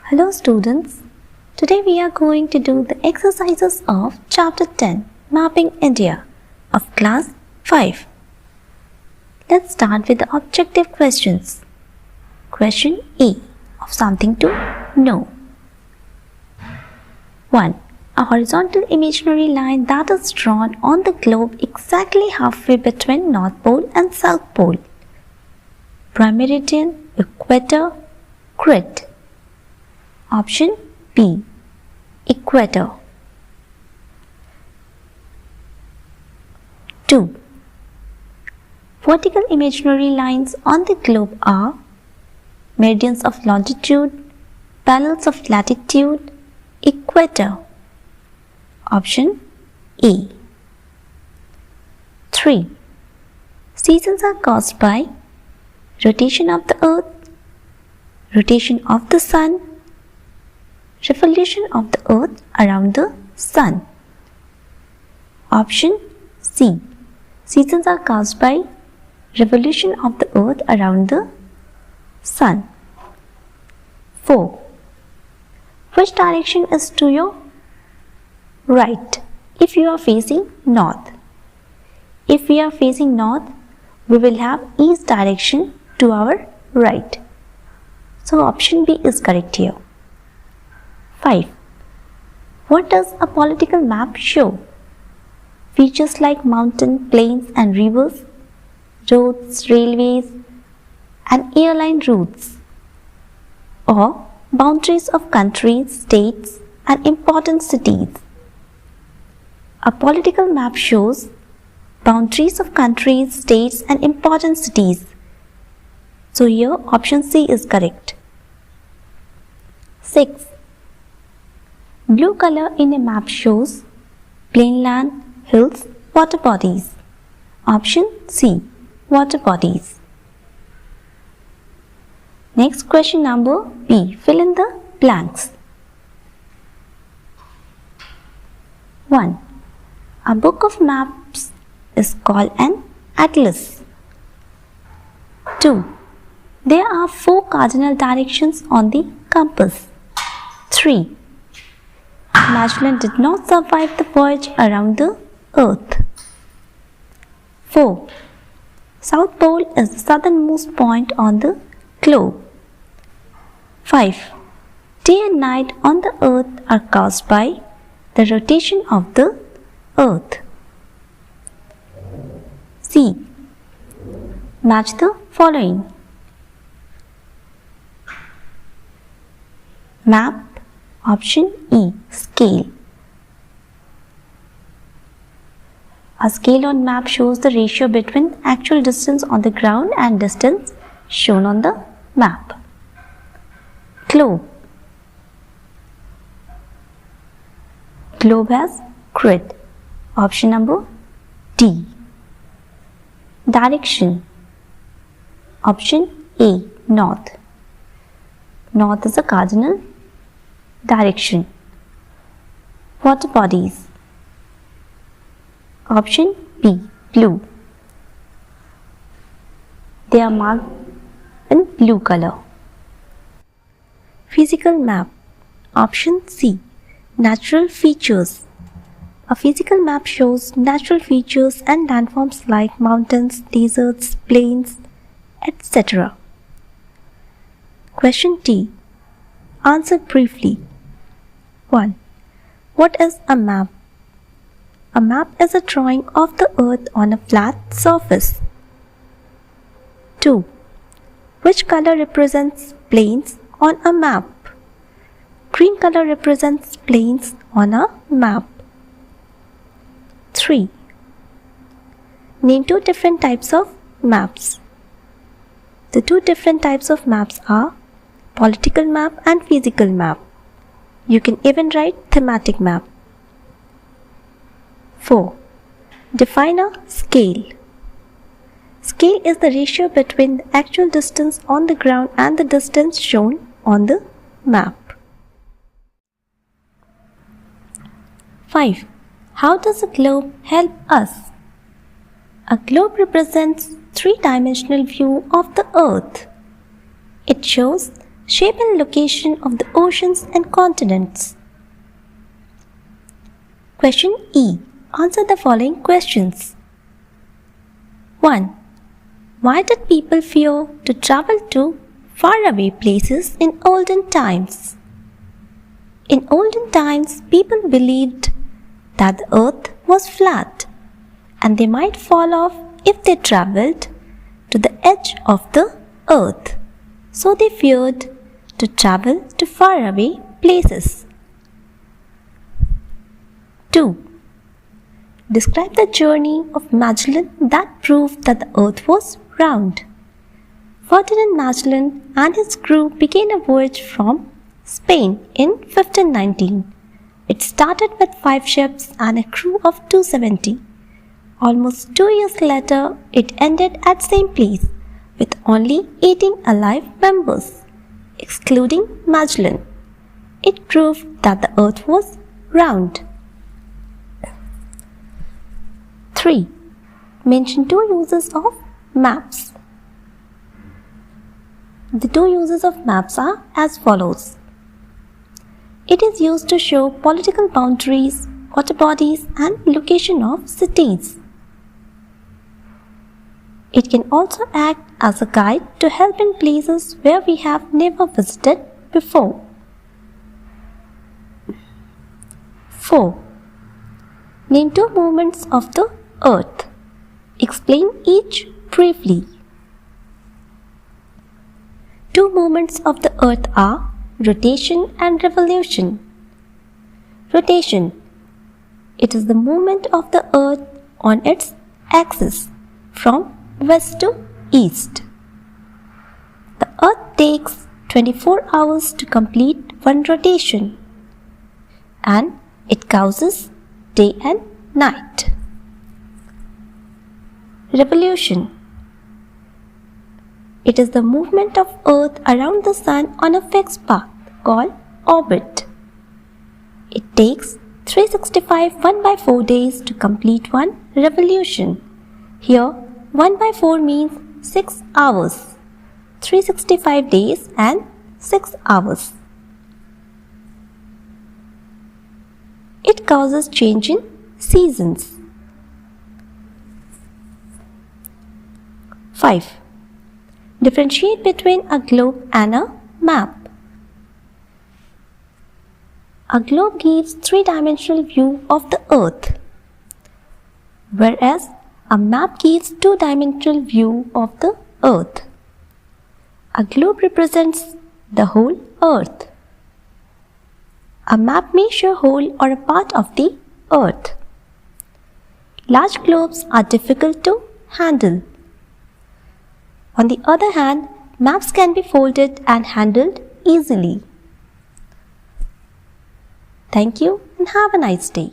Hello students, today we are going to do the exercises of Chapter 10 Mapping India of Class 5. Let's start with the objective questions. Question A of something to know. 1. A horizontal imaginary line that is drawn on the globe exactly halfway between North Pole and South Pole. Prime meridian, equator, grid. Option B. Equator. 2. Vertical imaginary lines on the globe are meridians of longitude, parallels of latitude, equator. Option A. 3. Seasons are caused by rotation of the earth, rotation of the sun, revolution of the earth around the sun. Option C. Seasons are caused by revolution of the earth around the sun. 4. Which direction is to your right if you are facing north? If we are facing north, we will have east direction to our right. So option B is correct here. 5. What does a political map show? Features like mountain, plains and rivers, roads, railways and airline routes, or boundaries of countries, states and important cities. A political map shows boundaries of countries, states and important cities. So here option C is correct. 6. Blue color in a map shows plain land, hills, water bodies. Option C. Water bodies. Next question number B. Fill in the blanks. 1. A book of maps is called an atlas. 2. There are 4 cardinal directions on the compass. 3. Magellan did not survive the voyage around the earth. 4. South Pole is the southernmost point on the globe. 5. Day and night on the earth are caused by the rotation of the earth. C. Match the following. Map. Option E. Scale. A scale on map shows the ratio between actual distance on the ground and distance shown on the map. Globe. Globe has grid. Option number D. Direction. Option A. North. North is a cardinal direction. Water bodies. Option B. Blue. They are marked in blue color. Physical map. Option C. Natural features. A physical map shows natural features and landforms like mountains, deserts, plains, etc. Question D. Answer briefly. 1. What is a map? A map is a drawing of the earth on a flat surface. 2. Which color represents plains on a map? Green color represents plains on a map. 3. Name 2 different types of maps. The 2 different types of maps are political map and physical map. You can even write thematic map. 4. Define a scale. Scale is the ratio between the actual distance on the ground and the distance shown on the map. 5. How does a globe help us? A globe represents three-dimensional view of the earth. It shows shape and location of the oceans and continents. Question E. Answer the following questions. 1. Why did people fear to travel to faraway places in olden times? In olden times, people believed that the earth was flat and they might fall off if they travelled to the edge of the earth. So they feared to travel to faraway places. 2. Describe the journey of Magellan that proved that the earth was round. Ferdinand Magellan and his crew began a voyage from Spain in 1519. It started with 5 ships and a crew of 270. Almost 2 years later, it ended at same place with only 18 alive members, excluding Magellan. It proved that the earth was round. 3. Mention 2 uses of maps. The 2 uses of maps are as follows. It is used to show political boundaries, water bodies, and location of cities. It can also act as a guide to help in places where we have never visited before. 4. Name 2 movements of the earth. Explain each briefly. 2 movements of the earth are rotation and revolution. Rotation. It is the movement of the earth on its axis from west to east. The earth takes 24 hours to complete one rotation, and it causes day and night. Revolution. It is the movement of earth around the sun on a fixed path called orbit. It takes 365 1/4 days to complete one revolution. Here 1/4 means 6 hours, 365 days and 6 hours. It causes change in seasons. 5. Differentiate between a globe and a map. A globe gives 3-dimensional view of the earth, whereas a map gives 2-dimensional view of the earth. A globe represents the whole earth. A map may show whole or a part of the earth. Large globes are difficult to handle. On the other hand, maps can be folded and handled easily. Thank you and have a nice day.